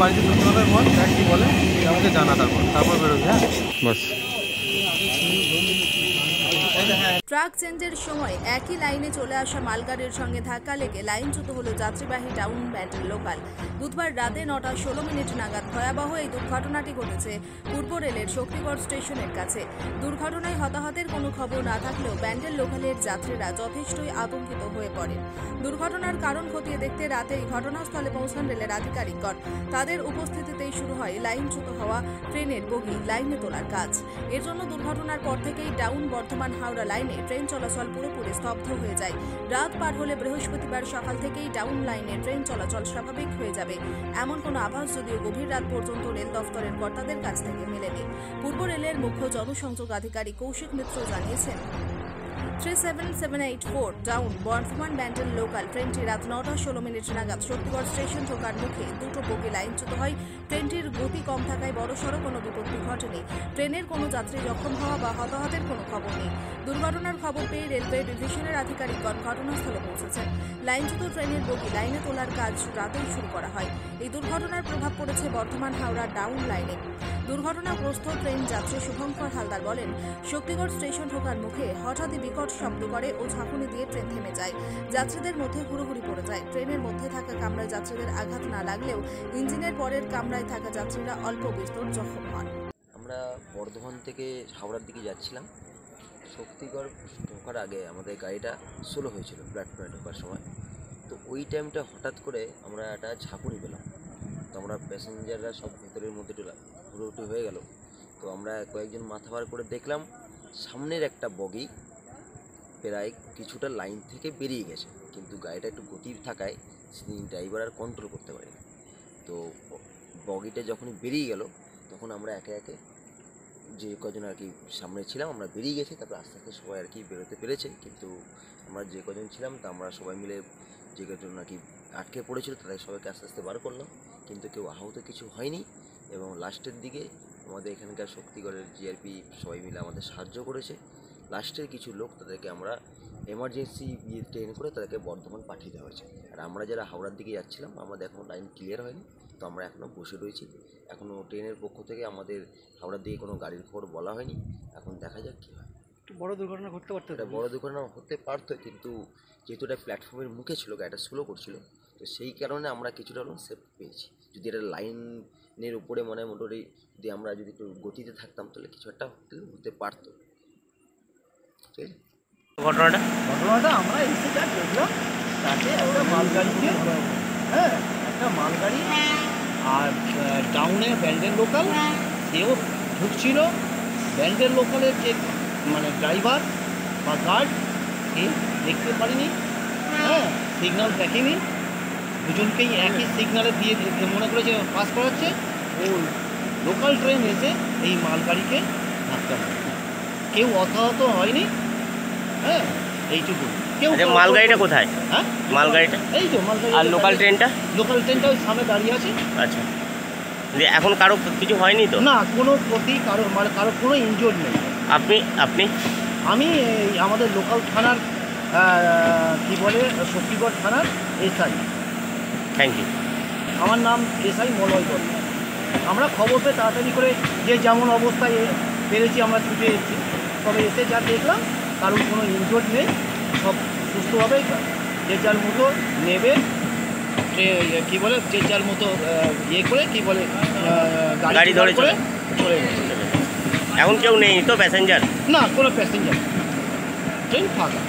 বাড়িতে ঢুকতে হবে বল, দেখ কী বলে আমাকে জানা, তারপর বেরোবি। হ্যাঁ বাস। ট্রাক চেঞ্জের সময় একই লাইনে চলে আসা মালগাড়ির সঙ্গে ধাক্কা লেগে লাইনচ্যুত হল যাত্রীবাহী ডাউন ব্যান্ডেল লোকাল। বুধবার রাতে 9:16 নাগাদ ভয়াবহ এই দুর্ঘটনাটি ঘটেছে পূর্ব রেলের শক্তিগড় স্টেশনের কাছে। দুর্ঘটনায় হতাহতের কোনো খবর না থাকলেও ব্যান্ডেল লোকালের যাত্রীরা যথেষ্টই আতঙ্কিত হয়ে পড়ে। দুর্ঘটনার কারণ খতিয়ে দেখতে রাতেই ঘটনাস্থলে পৌঁছান রেলের আধিকারিকগণ। তাদের উপস্থিতিতেই শুরু হয় লাইনচ্যুত হওয়া ট্রেনের বগি লাইনে তোলার কাজ। এর জন্য দুর্ঘটনার পর থেকেই ডাউন বর্ধমান হাওড়া লাইনে ট্রেন চলাচল পুরোপুরি স্তব্ধ হয়ে যায়। রাত পার হলে বৃহস্পতিবার সকাল থেকেই ডাউন লাইনে ট্রেন চলাচল স্বাভাবিক হয়ে যাবে এমন কোনো আভাস যদিও গভীর রাত পর্যন্ত রেল দফতরের কর্তাদের কাছ থেকে মেলেনি। পূর্ব রেলের মুখ্য জনসংযোগ আধিকারিক কৌশিক মিত্র জানিয়েছেন, 37784 ডাউন বর্ধমান ব্যান্ডেল লোকাল ট্রেনটি রাত 9:16 নাগাদ শক্তিগড় স্টেশন ঢোকার মুখে দুটো বগি লাইনচ্যুত হয়। ট্রেনটির গতি কম থাকায় বড়সড় কোনো বিপত্তি ঘটেনি। ট্রেনের কোনো যাত্রী জখম হওয়া বা হতাহতের কোনো খবর নেই। দুর্ঘটনার খবর পেয়ে রেলওয়ে ডিভিশনের আধিকারিকগণ ঘটনাস্থলে পৌঁছেছেন। লাইনচ্যুত ট্রেনের বগি লাইনে তোলার কাজ রাতেই শুরু করা হয়। এই দুর্ঘটনার প্রভাব পড়েছে বর্ধমান হাওড়া ডাউন লাইনে। দুর্ঘটনাগ্রস্ত ট্রেন যাত্রী শুভঙ্কর হালদার বলেন, শক্তিগড় স্টেশন ঢোকার মুখে হঠাৎই বিকট শব্দ করে ও ঝাঁকুনি দিয়ে ট্রেন থেমে যায়। যাত্রীদের মধ্যে হুড়োহুড়ি পড়ে যায়। ট্রেনের মধ্যে থাকা কামরায় যাত্রীদের আঘাত না লাগলেও ইঞ্জিনের পরের কামরায় থাকা যাত্রীরা অল্প বিস্তর জখম হন। আমরা বর্ধমান থেকে হাওড়ার দিকে যাচ্ছিলাম। শক্তিগড় ঢোকার আগে আমাদের গাড়িটা স্লো হয়েছিল প্ল্যাটফর্মে ঢোকার সময়। তো ওই টাইমটা হঠাৎ করে আমরা একটা ঝাঁকুনি পেলাম। তো আমরা প্যাসেঞ্জাররা সব ভেতরের মধ্যে হুড়োহুটি হয়ে গেল। তো আমরা কয়েকজন মাথা বার করে দেখলাম সামনের একটা বগি প্রায় কিছুটা লাইন থেকে বেরিয়ে গেছে, কিন্তু গাড়িটা একটু গতি থাকায় ড্রাইভার আর কন্ট্রোল করতে পারেনি। তো বগিটা যখনই বেরিয়ে গেল তখন আমরা একে একে যে কজন আর কি সামনে ছিলাম আমরা বেরিয়ে গেছি। তারপর আস্তে আস্তে সবাই আর কি বেরোতে পেরেছে, কিন্তু আমরা যে কজন ছিলাম তা আমরা সবাই মিলে যে কজন আর কি আটকে পড়েছিল তাদের সবাইকে আস্তে আস্তে বার করলাম, কিন্তু কেউ আহত কিছু হয়নি। এবং লাস্টের দিকে আমাদের এখানকার শক্তিগড়ের জিআরপি সবাই মিলে আমাদের সাহায্য করেছে। লাস্টের কিছু লোক তাদেরকে আমরা এমার্জেন্সি ট্রেন করে তাদেরকে বর্ধমান পাঠিয়ে দেওয়া হয়েছে। আর আমরা যারা হাওড়ার দিকে যাচ্ছিলাম আমাদের এখনও লাইন ক্লিয়ার হয়নি, তো আমরা এখনও বসে রয়েছি। এখনও ট্রেনের পক্ষ থেকে আমাদের হাওড়ার দিকে কোনো গাড়ির খবর বলা হয়নি। এখন দেখা যাক কী হয়। একটু বড় দুর্ঘটনা ঘটতে পারতো, এটা বড় দুর্ঘটনা হতে পারতো, কিন্তু যেহেতু এটা প্ল্যাটফর্মের মুখে ছিল, গাড়িটা স্লো করছিল, তো সেই কারণে আমরা কিছুটা হলেও সেফ পেয়েছি। যদি এটা লাইনের উপরে মোটামুটি যদি আমরা যদি একটু গতিতে থাকতাম তাহলে কিছু একটা হতে পারতো। ঠিক আছে, ঘটনাটা আমরা এসে যা দেখলাম তাতে একটা মালগাড়িকে, একটা মালগাড়ি আর ডাউনে ব্যান্ডেল লোকাল, সেও ঢুকছিল। ব্যান্ডেল লোকালের যে ড্রাইভার বা গার্ড সে দেখতে পারিনি, সিগন্যাল দেখেনি। দুজনকেই একই সিগন্যালে দিয়ে মনে করে যে পাস করাচ্ছে। ও লোকাল ট্রেন এসে এই মালগাড়িকে ধাক্কা মারে, কেউ হতাহত হয়নি। এইটুকু। কেউ মালগাড়িটা কোথায়? হ্যাঁ, মালগাড়িটা এই তো মালগাড়ি। আর লোকাল ট্রেনটা ওই সামনে দাঁড়িয়ে আছে। আচ্ছা, এখন কারো কিছু হয়নি তো? না, কোনো ক্ষতি কারো কোনো ইনজোর্ড নেই। আপনি আমি আমাদের লোকাল থানার কি বলে শক্তিগড় থানার এসআই। Thank you. আমার নাম এসআই মলয় দল। আমরা খবর পেয়ে তাড়াতাড়ি করে যে যেমন অবস্থায় পেরেছি আমরা ছুটে এসেছি। তবে এসে যা দেখলাম কারোর কোনো ইনজোর্ড নেই, সব সুস্থভাবে যে যার মতো নেবে কী বলে যে যার মতো করে কী বলে গাড়ি ধরে চলে গেছে। এখন কেউ নেই তো প্যাসেঞ্জার? না, কোনো প্যাসেঞ্জার, ট্রেন ফাঁকা।